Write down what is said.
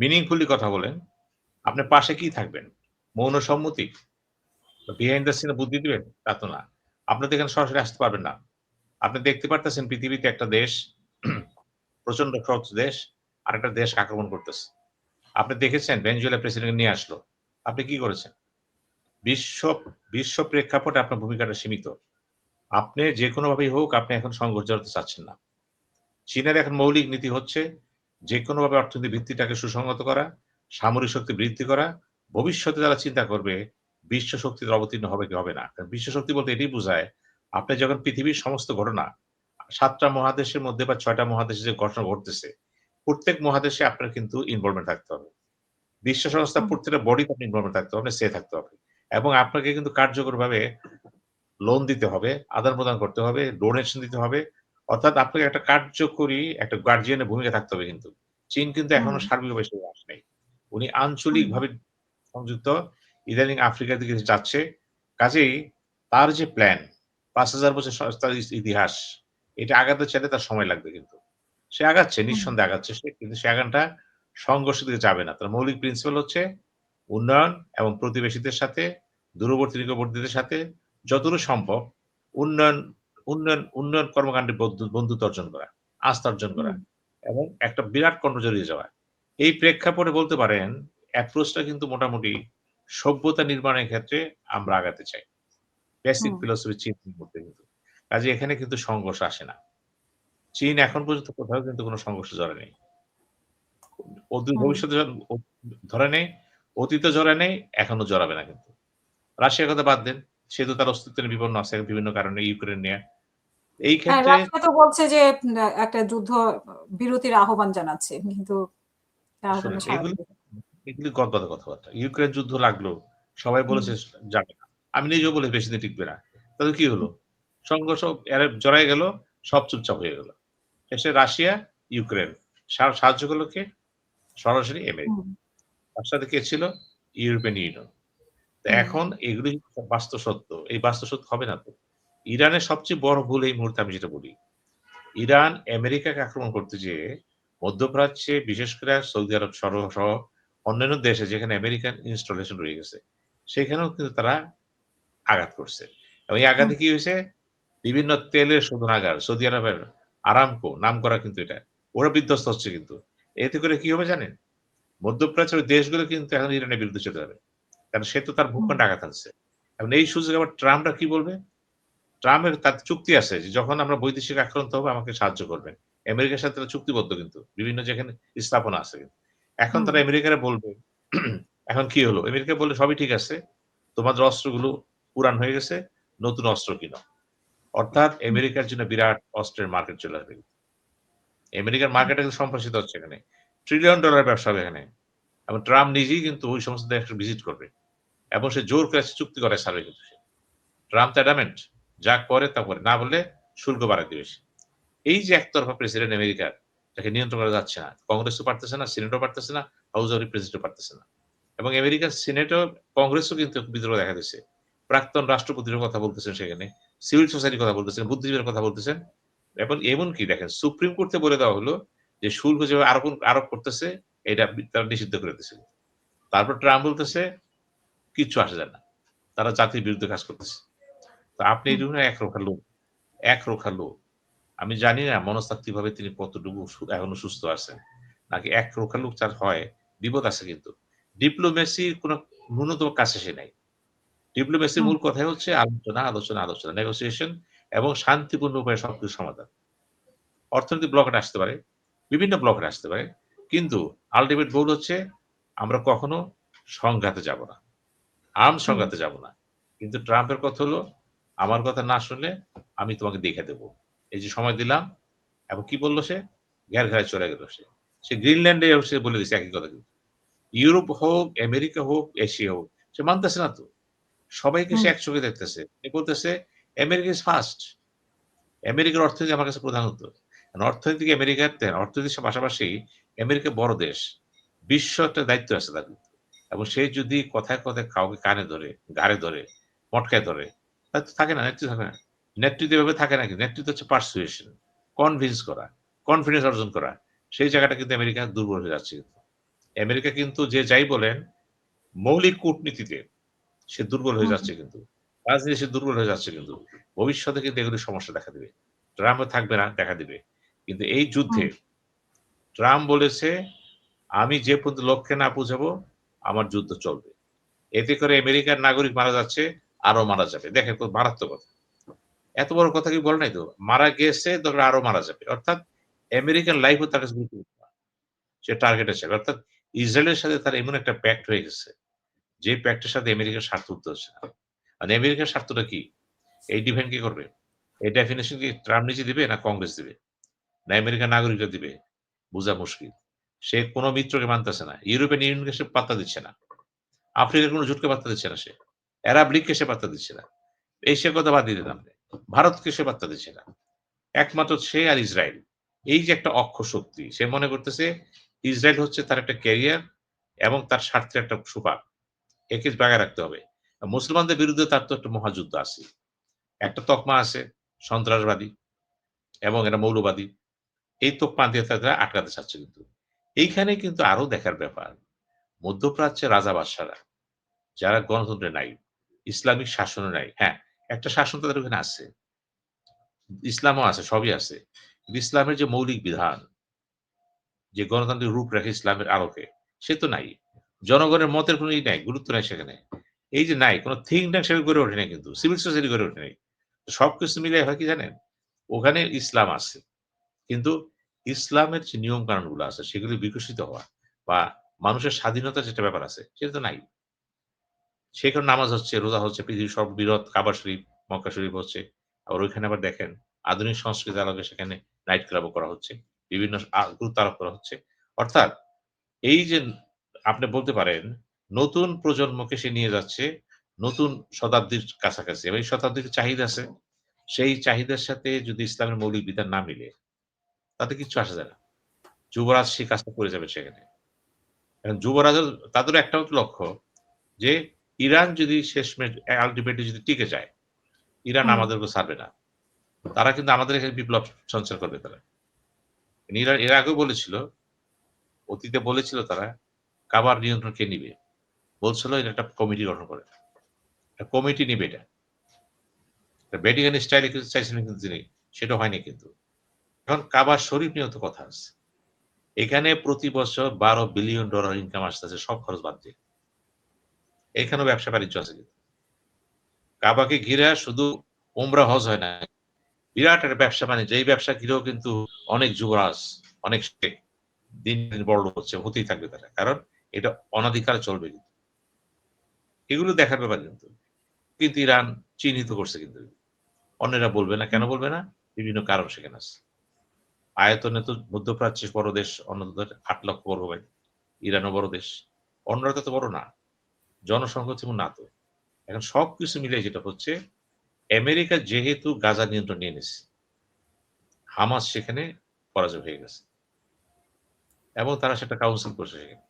Meaningfully কথা বলেন। আপনার পাশে কি থাকবেন? মৌন সম্মতি? বিহাইন্ড দ্য সিন এ বুদ্ধি দিবেন? তা তো না। আপনি তো এখানে সরাসরি আসতে পারবেন না। আপনি দেখতে পারতেছেন পৃথিবীতে একটা দেশ প্রচন্ড সহজ দেশ আরেকটা দেশ আক্রমণ করতেছে। আপনি দেখেছেন ভেনেজুয়েলা প্রেসিডেন্ট নিয়ে আসলো। আপনি কি করেছেন? বিশ্ব বিশ্ব প্রেক্ষাপটে আপনার ভূমিকাটা সীমিত। আপনি যেকোনোভাবেই হোক আপনি এখন সংঘর্ষ জড়াতে চাচ্ছেন না। চীনের এখন মৌলিক নীতি হচ্ছে যেকোনোভাবে অর্থনৈতিক ভিত্তিটাকে সুসংহত করা, সামরিক শক্তি বৃদ্ধি করা। ভবিষ্যতে তারা চিন্তা করবে বিশ্ব শক্তিতে অবতীর্ণ হবে কি হবে না। কারণ বিশ্ব শক্তি বলতে এটাই বোঝায় আপনি যখন পৃথিবীর সমস্ত ঘটনা ৭ টা মহাদেশের মধ্যে বা ৬ টা মহাদেশে যে ঘটনা ঘটতেছে, প্রত্যেক মহাদেশে আপনার কিন্তু ইনভলভমেন্ট থাকতে হবে। বিশ্ব সংস্থার হুম, প্রত্যেকটা বডিতে আপনি ইনভলভমেন্ট থাকতে হবে, সে থাকতে হবে। এবং আপনাকে কিন্তু কার্যকরভাবে লোন দিতে হবে, আদান-প্রদান করতে হবে, ডোনেশন দিতে হবে। অর্থাৎ আপনাকে একটা কার্যকরী একটা গার্ডিয়ান এর ভূমিকা থাকতে হবে কিন্তু। চীন কিন্তু হুম, এখনো সার্বিকভাবে সেভাবে আসে নাই। উনি হুম, আঞ্চলিকভাবে সংযুক্ত, ইদানিং আফ্রিকার দিকে যাচ্ছে। কাজেই তার যে প্ল্যান ৫,০০০ বছর তার ইতিহাস, এটা আগাতে চাইলে তার সময় লাগবে কিন্তু। সে আগাচ্ছে, হুম, নিঃসন্দেহে আগাচ্ছে সে। কিন্তু সে আগানটা সংঘর্ষের দিকে যাবে না। তার মৌলিক প্রিন্সিপাল হচ্ছে উন্নয়ন এবং প্রতিবেশীদের সাথে, দূরবর্তী নিকটবর্তীদের সাথে যতটুকু সম্ভব উন্নয়ন উন্নয়ন কর্মকাণ্ডে বন্ধুত্ব অর্জন করা, আস্থা অর্জন করা হুম, এবং একটা বিরাট কর্ম জড়িয়ে যাওয়া। এই প্রেক্ষাপটে বলতে পারেন অ্যাপ্রোচটা কিন্তু মোটামুটি সভ্যতা নির্মাণের ক্ষেত্রে আমরা আগাতে চাই। বেসিক হুম, ফিলোসফি চিন্তার মধ্যে কিন্তু। কাজেই এখানে কিন্তু সংঘর্ষ আসে না। চীন এখন পর্যন্ত কোথাও কিন্তু কোন সংঘর্ষে জড়ায় নাই। অদূর হুম। ভবিষ্যতে ধরে নেই, অতীতে জড়ায় নেই, এখনো জড়াবে না কিন্তু। রাশিয়ার কথা বাদ দেন। সে তো তার অস্তিত্ব নিয়ে বিপন্ন আছে বিভিন্ন কারণে ইউক্রেন নিয়ে। এই হ্যাঁ, ক্ষেত্রে রাশিয়া তো বলছে যে একটা যুদ্ধ বিরতির আহ্বান জানাচ্ছে। কিন্তু তারা কোনো শোনেন সাড়া এগুলি দিচ্ছে না। এগুলি গদবাঁধা কথাবার্তা। ইউক্রেন যুদ্ধ লাগলো। সবাই হুম, বলেছে যাবে না। আমি নিজেও বলেছি বেশিদিন টিকবে না। তাহলে কি হলো? সংঘর্ষ এরা জড়ায় গেল, সব চুপচাপ হয়ে গেল। শেষে রাশিয়া, ইউক্রেন সাহায্য করল কে? সরাসরি আমেরিকা। হুম, তার সাথে কে ছিল? European union. তো হুম, এখন এগুলি বাস্তব সত্য। এই বাস্তব সত্য হবে না তো। ইরানের সবচেয়ে বড় ভুল এই মুহূর্তে আমি যেটা বলি। ইরান আমেরিকাকে আক্রমণ করতে যেয়ে মধ্যপ্রাচ্যে বিশেষ করে সৌদি আরব সহ অন্যান্য দেশে যেখানে আমেরিকান ইনস্টলেশন রয়ে গেছে, সেখানেও কিন্তু তারা আঘাত করছে। এবং এই হুম, আঘাতে কি হয়েছে? বিভিন্ন তেলের শোধনাগার, সৌদি আরবের আরামকো নাম করা কিন্তু এটা। ওরা বিধ্বস্ত হচ্ছে কিন্তু। এতে করে কি হবে জানেন? মধ্যপ্রাচ্যের ওই দেশগুলো কিন্তু এখন ইরানের বিরুদ্ধে চলে যাবে। কারণ সে তো তার হুম, ভূখণ্ডে আঘাত হানছে। এখন এই সুযোগে আবার ট্রাম্পরা কি বলবে? ট্রাম্পের তার চুক্তি আছে যে যখন আমরা বৈদেশিক আক্রান্ত হবো আমাকে সাহায্য করবেন। আমেরিকার সাথে তারা চুক্তিবদ্ধ কিন্তু। বিভিন্ন যেখানে স্থাপনা আছে কিন্তু। এখন হুম, তারা আমেরিকারে বলবে এখন কি হলো? আমেরিকা বললে সবই ঠিক আছে। তোমাদের অস্ত্রগুলো পুরান হয়ে গেছে, নতুন অস্ত্র কিনো। অর্থাৎ হুম, আমেরিকার জন্য বিরাট অস্ত্রের মার্কেট চলে আসবে। আমেরিকার মার্কেটে কিন্তু সম্প্রসারিত হচ্ছে এখানে। ট্রিলিয়ন ডলার ব্যবসা হবে এখানে। এবং ট্রাম্প নিজেই কিন্তু ওই সমস্ত দেশে ভিজিট করবে। এবং সে জোর করে চুক্তি করায় ছাড়বে কিন্তু সে। ট্রাম্প তো অ্যাডামেন্ট। যা করে তা করে। না বললে শুল্ক বাড়ায় দিবে সে। এই যে একতরফা প্রেসিডেন্ট আমেরিকার, তাকে নিয়ন্ত্রণ করা যাচ্ছে না। কংগ্রেসও পারতেছে না, সিনেটও পারতেছে না, হাউস অব রিপ্রেজেন্টেটিভ পারতেছে না। এবং আমেরিকার সিনেটও কংগ্রেসও কিন্তু বিদ্রোহ দেখা দিচ্ছে। প্রাক্তন রাষ্ট্রপতির কথা বলতেছেন সেখানে, সিভিল সোসাইটির কথা বলতেছেন, বুদ্ধিজীবীর কথা বলতেছেন। এবং এমনকি দেখেন সুপ্রিম কোর্টে বলে দেওয়া হলো যে শুল্ক যেভাবে আরোপ করতেছে এটা তারা নিষিদ্ধ করে দিয়েছিল। তারপর ট্রাম্প বলতেছে কিচ্ছু আসে যায় না। তারা জাতির বিরুদ্ধে কাজ করতেছে। তো আপনি এই হুম, ধরনের একরোখা লোক, একরোখা লোক। আমি জানি না মনস্তাত্ত্বিকভাবে তিনি কতটুকু এখনো সুস্থ আছেন। নাকি একরোখা লোক যার হয়, বিপদ আছে কিন্তু। ডিপ্লোমেসির কোন ন্যূনতম কাজ শেষে নাই। ডিপ্লোমেসির হুম, মূল কথাই হচ্ছে আলোচনা, আলোচনা, আলোচনা, নেগোসিয়েশন এবং শান্তিপূর্ণ উপায়ে সবকিছু সমাধান। অর্থনৈতিক ব্লকেট আসতে পারে, বিভিন্ন ব্লকেট আসতে পারে। কিন্তু আল্টিমেট গোল হচ্ছে আমরা কখনো সংঘাতে যাব না। আর্মড হুম, সংঘাতে যাব না। কিন্তু ট্রাম্পের কথা হলো, আমার কথা না শুনলে আমি তোমাকে দেখে দেব। এই যে সময় দিলাম এবং কি বলল সে? ঘের চলে গেল সে। সে গ্রিনল্যান্ডে সে বলে দিছে একই কথা কিন্তু। ইউরোপ হোক, আমেরিকা হোক, এশিয়া হোক, সে মানতেছে না তো। সবাইকে সে হুম, একচোখে দেখতেছে। সে বলতেছে, "আমেরিকা ইস ফার্স্ট।" আমেরিকার অর্থনীতি আমার কাছে প্রধানত। কারণ অর্থনীতি আমেরিকার অর্থনীতির পাশাপাশি আমেরিকা বড় দেশ। বিশ্ব একটা দায়িত্ব আছে তার। এবং সে যদি কথায়, কথায় কাউকে কানে ধরে, ঘাড়ে ধরে, মটকায় ধরে, তাহলে তো থাকে না, নেতৃত্ব থাকে না। নেতৃত্ব এভাবে থাকে নাকি? নেতৃত্ব হচ্ছে পারসুয়েশন, কনভিন্স করা, কনফিডেন্স অর্জন করা। সেই জায়গাটা কিন্তু আমেরিকা দুর্বল হয়ে যাচ্ছে কিন্তু। আমেরিকা কিন্তু যে যাই বলেন, মৌলিক কূটনীতিতে সে দুর্বল হয়ে হুম, যাচ্ছে কিন্তু। রাজনীতি সে দুর্বল হয়ে যাচ্ছে কিন্তু। ভবিষ্যতে কিন্তু এগুলো সমস্যা দেখা দিবে। ট্রাম্পও থাকবে না, দেখা দিবে। কিন্তু এই যুদ্ধে হুম, ট্রাম্প বলেছে, "আমি যে পর্যন্ত লক্ষ্যে না পৌঁছাবো, আমার যুদ্ধ চলবে।" এতে করে আমেরিকার নাগরিক মারা যাচ্ছে, আরো মারা যাবে। দেখেন কত মারাত্মক কথা। এত বড় কথা কি বলে নাই তো? মারা গেছে, দরকার আরো মারা যাবে। অর্থাৎ আমেরিকান লাইফ ও তার কাছে গুরুত্বপূর্ণ না। সে টার্গেটের হিসেবে। অর্থাৎ ইসরায়েলের সাথে তার এমন একটা প্যাক্ট হয়ে গেছে, যে প্যাক্টের সাথে আমেরিকার স্বার্থ উঠতে হচ্ছে না। মানে আমেরিকার স্বার্থটা কি? এই ডিফেন্ড কে করবে? এই ডেফিনিশন কি ট্রাম্প নিজে দিবে না কংগ্রেস দিবে? না আমেরিকার নাগরিকরা দিবে? বুঝা মুশকিল। সে কোন মিত্রকে মানতেছে না। ইউরোপিয়ান ইউনিয়নকে সে পাত্তা দিচ্ছে না। আফ্রিকার কোন জোটকে পাত্তা দিচ্ছে না সে। আরব লীগকে সে পাত্তা দিচ্ছে না। এশিয়ার কথা বাদ দিয়ে দিলাম। ভারতকে সে পাত্তা দিচ্ছে না। একমাত্র সে আর ইসরায়েল। এই যে একটা অক্ষ শক্তি, সে মনে করতেছে ইসরায়েল হচ্ছে তার একটা ক্যারিয়ার এবং তার স্বার্থের একটা সুপার। একে বাগায় রাখতে হবে। মুসলমানদের বিরুদ্ধে তার তো একটা মহাযুদ্ধ আছে। একটা তকমা আছে সন্ত্রাসবাদী এবং এটা মৌলবাদী। এই তোকমা দিয়ে তারা আটকাতে চাচ্ছে কিন্তু। এইখানে কিন্তু আরো দেখার ব্যাপার। মধ্যপ্রাচ্যের রাজা বাদশারা যারা গণতন্ত্রে নাই, ইসলামিক শাসনে নাই। হ্যাঁ, একটা শাসন তাদের ওখানে আছে। ইসলামও আছে, সবই আছে। কিন্তু ইসলামের যে মৌলিক বিধান, যে গণতান্ত্রিক রূপরেখা ইসলামের আলোকে, সে তো নাই। জনগণের মতের কোনো নাই, গুরুত্ব নাই সেখানে। এই যে নাই, কোন থিঙ্ক ট্যাঙ্ক সেভাবে গড়ে ওঠে নাই কিন্তু। সিভিল সোসাইটি গড়ে ওঠে নাই। সবকিছু মিলিয়ে হয় কি জানেন? ওখানে ইসলাম আছে। কিন্তু ইসলামের যে নিয়ম কানুনগুলো আছে সেগুলি বিকশিত হওয়া বা মানুষের স্বাধীনতার যেটা ব্যাপার আছে সেটা তো নাই। সেখানে নামাজ হচ্ছে, রোজা হচ্ছে, পৃথিবীর সর্ববৃহৎ কাবা শরীফ, মক্কা শরীফ হচ্ছে। আবার ওইখানে আবার দেখেন আধুনিক সংস্কৃতির আলোকে সেখানে নাইট ক্লাবও করা হচ্ছে। বিভিন্ন গুরুত্ব আরোপ করা হচ্ছে। অর্থাৎ এই যে আপনি বলতে পারেন নতুন প্রজন্মকে সে নিয়ে যাচ্ছে নতুন শতাব্দীর কাছাকাছি এবং এই শতাব্দীর চাহিদা আছে। সেই চাহিদার সাথে যদি ইসলামের মৌলিক বিধান না মিলে তাতে কিচ্ছু আসা যায় না। যুবরাজ সেই কাজটা করে যাবে সেখানে। এখন যুবরাজের তাদেরও একটা মাত্র লক্ষ্য যে ইরান যদি শেষমেশ আল্টিমেটলি যদি টিকে যায়, ইরান হুম, আমাদেরকে ছাড়বে না। তারা কিন্তু আমাদের এখানে বিপ্লব সঞ্চার করবে তারা। ইরান এর আগেও বলেছিল, অতীতে বলেছিল তারা কাবার নিয়ন্ত্রণ কে নিবে? বলছিল এটা একটা কমিটি গঠন করে। একটা কমিটি নিবে এটা। ভ্যাটিকান স্টাইলে কিন্তু চাইছিলেন কিন্তু তিনি। সেটা হয়নি কিন্তু। এখন কাবা শরীফ নিয়েও তো কথা আছে। এখানে প্রতি বছর $12 বিলিয়ন ইনকাম আসতেছে সব খরচ বাদ দিয়ে। এখানেও ব্যবসা-বাণিজ্য আছে কিন্তু। কাবাকে ঘিরে শুধু উমরা হজ হয় না। বিরাট একটা ব্যবসা-বাণিজ্য। এই ব্যবসা ঘিরেও কিন্তু অনেক যুবরাজ, অনেক শেখ দিন, দিন বড়লোক হচ্ছে, হতেই থাকবে তারা। কারণ এটা অনাধিকারে চলবে কিন্তু। এগুলো দেখার ব্যাপার কিন্তু। কিন্তু ইরান চিহ্নিত করছে কিন্তু। অন্যেরা বলবে না। কেন হুম, বলবে না? বিভিন্ন কারণ সেখানে আছে। আয়তনে তো মধ্যপ্রাচ্যের বড় দেশ অন্যদের ৮ লক্ষ বর্গ মাইল। ইরানও বড় দেশ। অন্যরা তত বড় না। জনসংখ্যা তেমন না তো। এখন সবকিছু মিলিয়ে যেটা হচ্ছে, আমেরিকা যেহেতু গাজা নিয়ন্ত্রণ নিয়ে নিছে, হামাস সেখানে পরাজয় হয়ে গেছে। এবং তারা সেটা কাউন্সিল করছে সেখানে।